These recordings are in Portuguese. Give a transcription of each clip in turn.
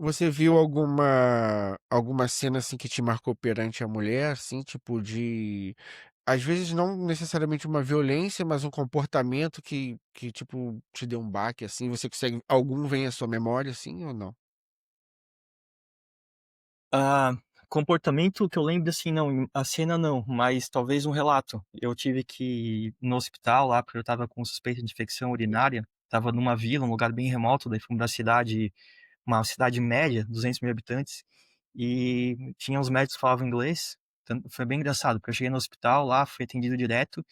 Você viu alguma cena, assim, que te marcou perante a mulher, assim, tipo de às vezes não necessariamente uma violência, mas um comportamento que tipo, te deu um baque, assim, você consegue algum vem à sua memória, assim, ou não? Ah, comportamento que eu lembro, assim, não, a cena não, mas talvez um relato. Eu tive que ir no hospital lá, porque eu estava com suspeita de infecção urinária, estava numa vila, um lugar bem remoto, daí fomos pra cidade, uma cidade média, 200.000 habitantes, e tinha uns médicos que falavam inglês, então foi bem engraçado, porque eu cheguei no hospital lá, fui atendido direto,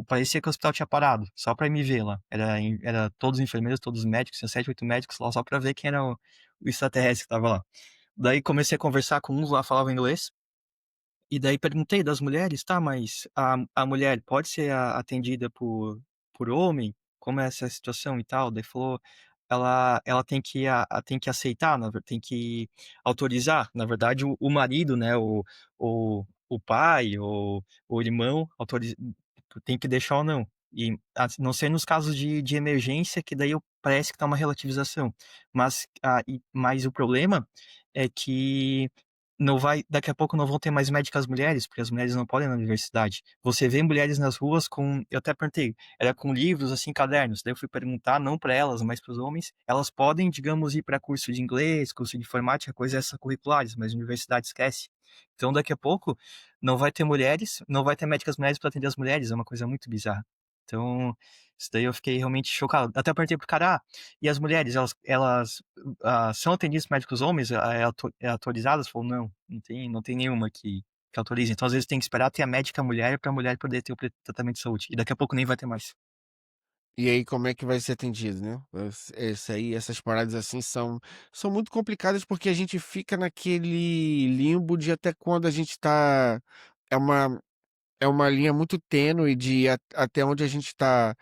parecia que o hospital tinha parado, só pra me ver lá. Era todos os enfermeiros, todos os médicos, tinha 7, 8 médicos lá só pra ver quem era o extraterrestre que tava lá. Daí comecei a conversar com uns lá, falava inglês, e daí perguntei das mulheres, tá, mas a mulher pode ser atendida por homem? Como é essa situação e tal? Daí falou, ela tem que aceitar, tem que autorizar. Na verdade, o marido, né, o pai, o irmão, tem que deixar ou não. E a não ser nos casos de emergência, que daí parece que tá uma relativização. Mas o problema é que não vai daqui a pouco não vão ter mais médicas mulheres, porque as mulheres não podem ir na universidade. Você vê mulheres nas ruas com, eu até perguntei, era com livros, assim, cadernos. Daí eu fui perguntar, não para elas, mas para os homens. Elas podem, digamos, ir para curso de inglês, curso de informática, coisas extracurriculares, mas a universidade esquece. Então, daqui a pouco, não vai ter mulheres, não vai ter médicas mulheres para atender as mulheres, é uma coisa muito bizarra. Então, isso daí eu fiquei realmente chocado. Até perguntei pro cara, e as mulheres, elas são atendidas por médicos homens, autorizadas? Falou, não, não tem nenhuma que autorize. Então, às vezes, tem que esperar ter a médica mulher pra mulher poder ter o tratamento de saúde. E daqui a pouco nem vai ter mais. E aí como é que vai ser atendido, né? Esse aí essas paradas, assim, são muito complicadas, porque a gente fica naquele limbo de até quando a gente tá é uma é uma linha muito tênue de até onde a gente está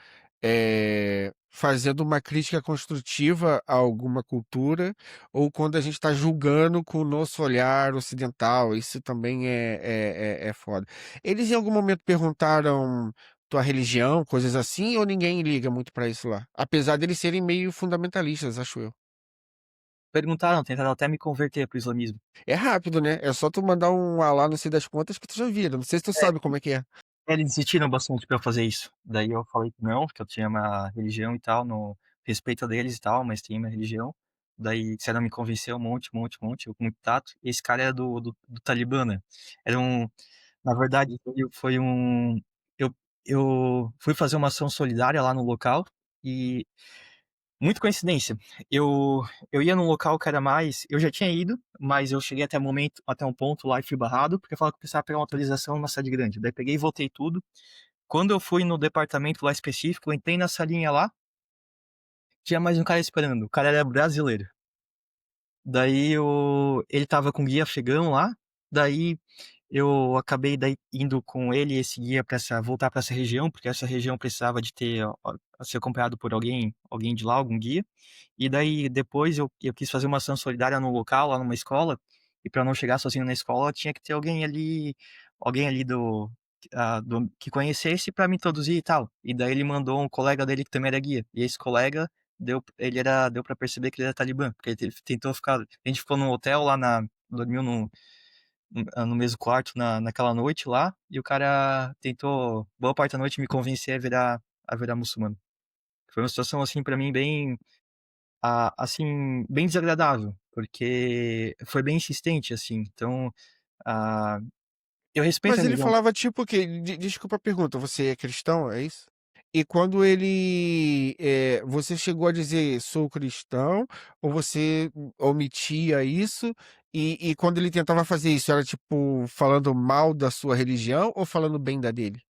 fazendo uma crítica construtiva a alguma cultura, ou quando a gente está julgando com o nosso olhar ocidental. Isso também é foda. Eles em algum momento perguntaram tua religião, coisas assim, ou ninguém liga muito pra isso lá? Apesar deles serem meio fundamentalistas, acho eu. Perguntaram, tentaram até me converter pro islamismo. É rápido, né? É só tu mandar um alá, não sei das contas, que tu já vira. Não sei se tu sabe como é que é. Eles insistiram bastante pra eu fazer isso. Daí eu falei que não, que eu tinha uma religião e tal, no respeito a deles e tal, mas tinha minha religião. Daí quiseram me convencer um monte, um monte, um monte, eu com muito tato. E esse cara era do Talibã, né? Era um, na verdade, foi um, eu fui fazer uma ação solidária lá no local e muita coincidência. Eu, eu ia num local que era mais. Eu já tinha ido, mas eu cheguei até um ponto lá e fui barrado, porque falaram que eu precisava pegar uma autorização numa cidade grande. Daí peguei e voltei tudo. Quando eu fui no departamento lá específico, eu entrei na salinha lá, tinha mais um cara esperando. O cara era brasileiro. Daí ele tava com guia afegão lá. Daí eu acabei daí indo com ele e esse guia para voltar para essa região, porque essa região precisava de ter ser acompanhado por alguém de lá, algum guia. E daí depois eu quis fazer uma ação solidária no local, lá numa escola, e para não chegar sozinho na escola, tinha que ter alguém ali do que conhecesse para me introduzir e tal. E daí ele mandou um colega dele que também era guia. E esse colega deu para perceber que ele era talibã, porque ele tentou ficar, a gente ficou num hotel lá dormiu no mesmo quarto naquela noite lá, e o cara tentou boa parte da noite me convencer a virar muçulmano. Foi uma situação assim para mim bem assim, bem desagradável, porque foi bem insistente assim. Então, ah, eu respeito a Mas ele religião. falava tipo que, desculpa a pergunta, você é cristão, é isso? E quando ele, você chegou a dizer sou cristão, ou você omitia isso? E quando ele tentava fazer isso, era tipo falando mal da sua religião ou falando bem da dele?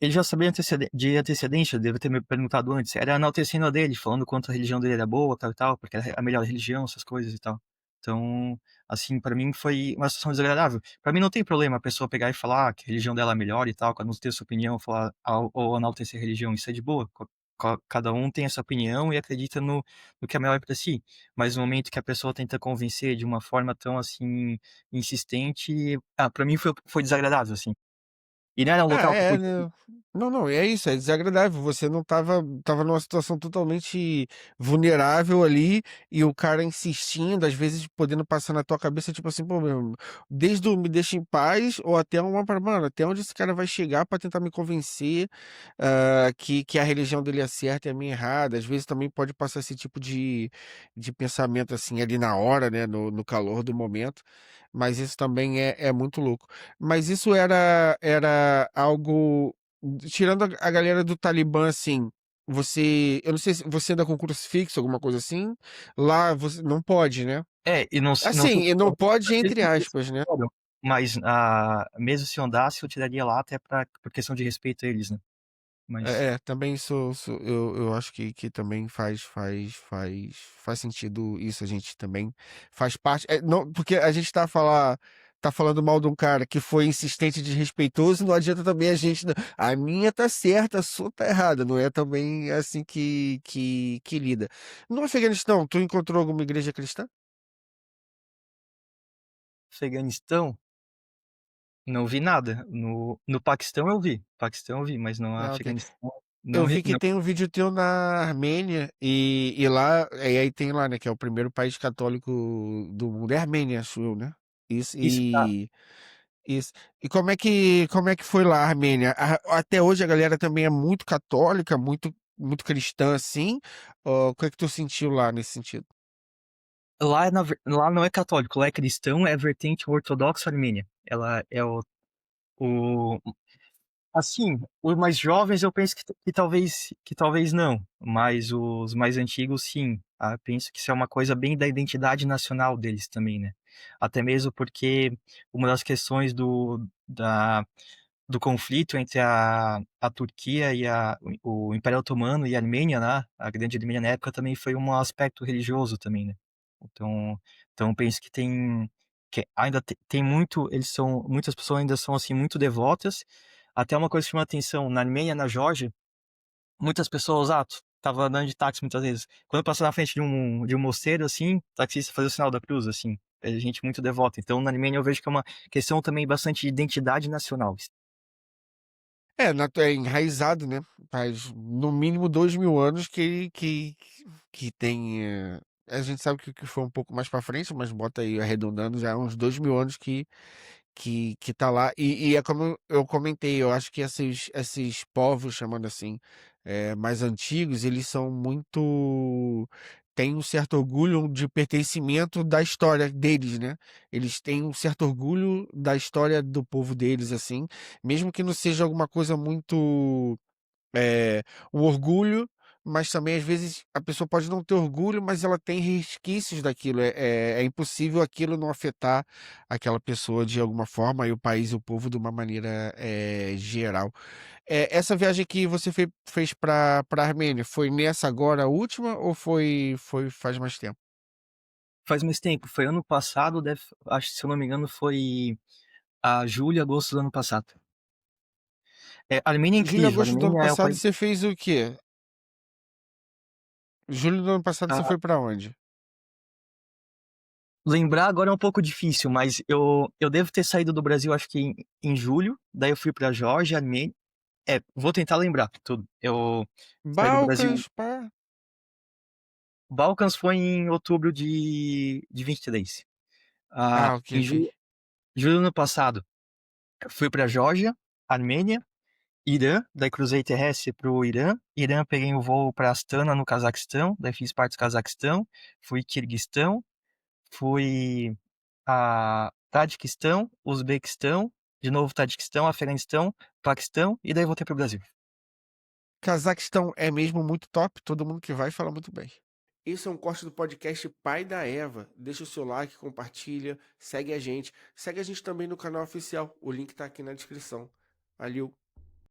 Ele já sabia de antecedência, deve ter me perguntado antes. Era enaltecendo a dele, falando quanto a religião dele era boa, tal e tal, porque era a melhor religião, essas coisas e tal. Então, assim, pra mim foi uma situação desagradável. Pra mim não tem problema a pessoa pegar e falar que a religião dela é melhor e tal, cada um ter sua opinião, falar ou enaltecer a religião, isso é de boa. Cada um tem essa opinião e acredita no que é melhor pra si. Mas no momento que a pessoa tenta convencer de uma forma tão assim insistente, pra mim foi desagradável, assim. E não era um Ah, local que eu é, podia. né? Não, não, é isso, é desagradável. Você não tava numa situação totalmente vulnerável ali e o cara insistindo, às vezes podendo passar na tua cabeça, tipo assim, pô, meu, desde o me deixa em paz ou até uma para, mano, até onde esse cara vai chegar pra tentar me convencer que a religião dele é certa e a minha é errada. Às vezes também pode passar esse tipo de pensamento assim ali na hora, né, no calor do momento, mas isso também é muito louco. Mas isso era algo. Tirando a galera do Talibã, assim, você. Eu não sei se você anda com crucifixo, alguma coisa assim. Lá você não pode, né? É, e não sei Assim, e não pode se entre eles aspas, né? foram, mas, mesmo se eu andasse, eu tiraria lá até por questão de respeito a eles, né. Mas Também eu acho que também faz sentido isso, a gente também faz parte, não, porque a gente tá falando mal de um cara que foi insistente e desrespeitoso, não adianta também a gente, a minha tá certa, a sua tá errada, não é também assim que lida. No Afeganistão, tu encontrou alguma igreja cristã? Afeganistão, não vi nada. No Paquistão eu vi, mas no Ah, ok. Afeganistão não Eu re vi que não. tem um vídeo teu na Armênia e lá, e aí tem lá, né, que é o primeiro país católico do mundo, é a Armênia, acho eu, né? Isso, Isso, tá. isso. E como é que foi lá a Armênia? Até hoje a galera também é muito católica, muito cristã, assim. O que é que tu sentiu lá nesse sentido? Lá não é católico, lá é cristão, é vertente ortodoxa armênia. Ela é o assim, os mais jovens eu penso que talvez não, mas os mais antigos sim. Penso que isso é uma coisa bem da identidade nacional deles também, né. Até mesmo porque uma das questões do conflito entre a Turquia e o Império Otomano e a Armênia, né, a Grande Armênia na época também foi um aspecto religioso também, né. Então penso que ainda tem muito muitas pessoas ainda são, assim, muito devotas. Até uma coisa que chama atenção, na Armênia, na Geórgia, muitas pessoas, estava andando de táxi muitas vezes, quando passa na frente de um mosteiro, assim, o taxista fazia o sinal da cruz, assim, é gente muito devota. Então na Armênia eu vejo que é uma questão também bastante de identidade nacional. É enraizado, né? Faz no mínimo 2000 anos que tem. A gente sabe que foi um pouco mais pra frente, mas bota aí arredondando já uns 2000 anos que tá lá. E é como eu comentei, eu acho que esses povos, chamando assim, mais antigos, eles são muito. Têm um certo orgulho de pertencimento da história deles, né? Eles têm um certo orgulho da história do povo deles, assim, mesmo que não seja alguma coisa muito é, o orgulho, mas também às vezes a pessoa pode não ter orgulho, mas ela tem resquícios daquilo. É impossível aquilo não afetar aquela pessoa de alguma forma e o país e o povo de uma maneira geral. Essa viagem que você fez para Armênia, foi nessa agora a última ou foi faz mais tempo? Faz mais tempo, foi ano passado, acho que se eu não me engano foi a julho, agosto do ano passado. A Armênia é Julho e incrível, a agosto do ano Armênia é o passado país. você fez o quê? Julho do ano passado você Ah, foi para onde? lembrar agora é um pouco difícil, mas eu devo ter saído do Brasil acho que em julho, daí eu fui pra Geórgia, Armênia. Vou tentar lembrar tudo. Eu saí do Brasil. Balcãs, pá. Balcãs foi em outubro de 23. Ah, ok, Em ok. julho do ano passado, fui pra Geórgia, Armênia, Irã, daí cruzei terrestre pro Irã. Irã, peguei o voo para Astana, no Cazaquistão, daí fiz parte do Cazaquistão, fui Quirguistão, fui a Tadiquistão, Uzbequistão, de novo Tadiquistão, Afeganistão, Paquistão e daí voltei pro Brasil. Cazaquistão é mesmo muito top, todo mundo que vai fala muito bem. Esse é um corte do podcast Pai da Eva. Deixa o seu like, compartilha, segue a gente. Segue a gente também no canal oficial. O link tá aqui na descrição. Valeu!